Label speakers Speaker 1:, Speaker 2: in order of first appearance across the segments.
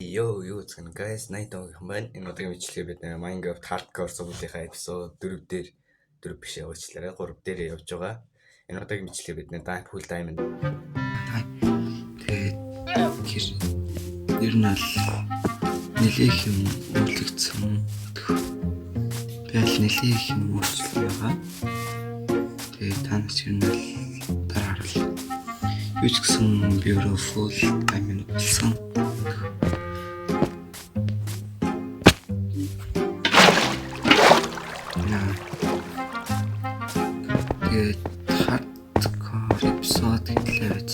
Speaker 1: What's going guys? Night Dog маань энэ удаагийн бичлэгээ бид Minecraft Hardcore сувлынхаа эпизод 4 дээр 4 биш явуулчлаарай 3 дээр явж байгаа. Энэ удаагийн бичлэгээ бид Full Diamond.
Speaker 2: Тэгээд ер нь аль нэлээх юм үйлчлэгдсэн. Тэгэл нэлээх юм үйлчлэг байгаа. Тэгээд танаас ер нь аль дараа харуул. Юу ч гэсэн beautiful diamond болсон. Тэгээд hardcore episode хэлээд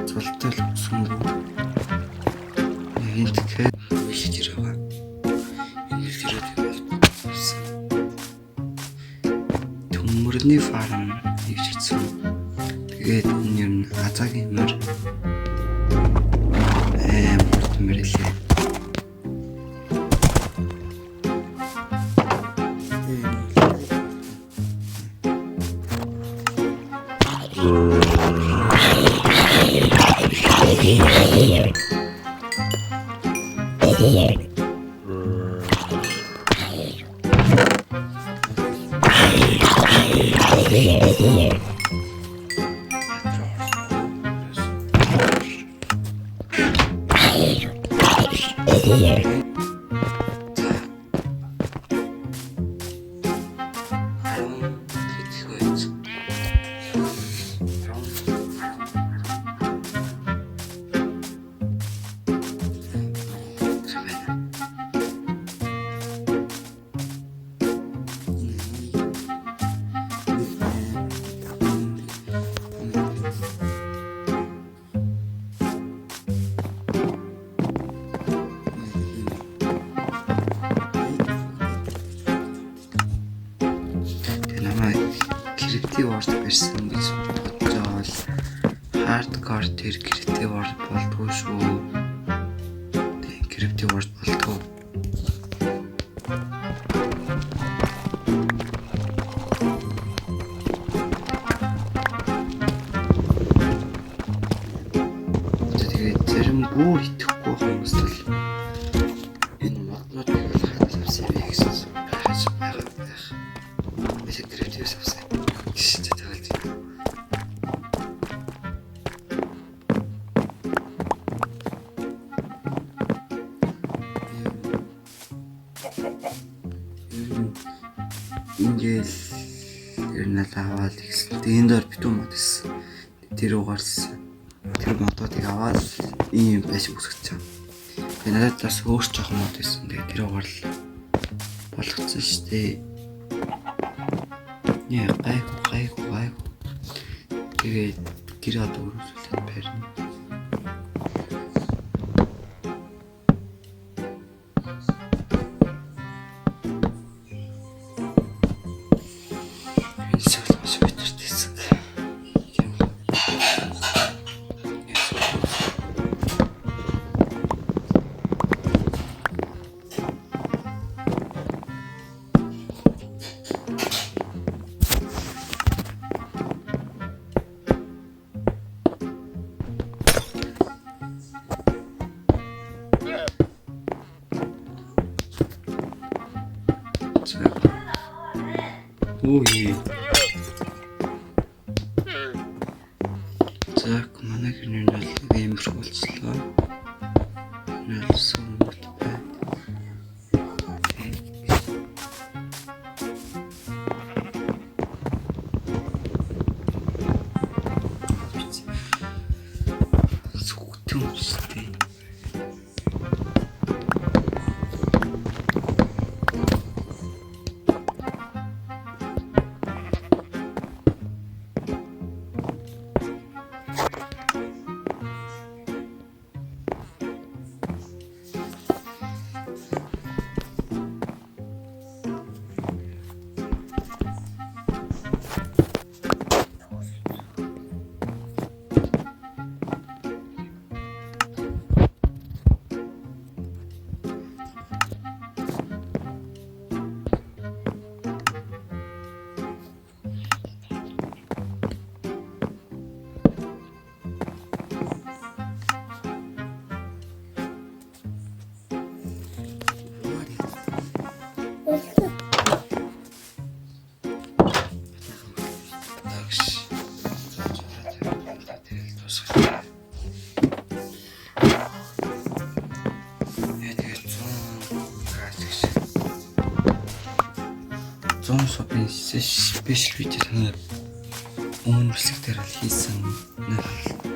Speaker 2: цолтой л үсэнгүү энэ тэгэхээр биш jirаа. Энэ хэлээд болсон. Төмөрний фарм хийж гисэн. Тэгээд энэ ер нь азагийн мөр мэрэлээ. Creative World байсан гэж бодож байгаа бол hardcore тэр Creative World болдгоо шүү. Тэг Creative World болдгоо. Тэгээд зарим бүр итгэхгүй хүмүүс бол энэ моднуудыг бол хадгалж авсан юм гэсэн байж байгаа. Эсвэл Creative авсан. Ингээл ер нь л аваад ихсэн. Тэгээд энэ доор битүү мод гэсэн. Тэр угаарсан. Тэр модуудыг аваад ийм байшиг үсгэж байгаа. Тэгээд надад бас өөр жоохон мод байсан. Тэгээд тэр угаар л болгоцсон шүү дээ. Яа гайгүй. Тэгээд гэр одоо өрөвлөлт барина. Ой. Так, манай гэрний бол амар болцлоо. Нэлсэн мод байна. Сүгтэн үстэй. Яа тэгээд 100 сопын спешиал видео танаар өмнө бүлэг дээр л хийсэн нэг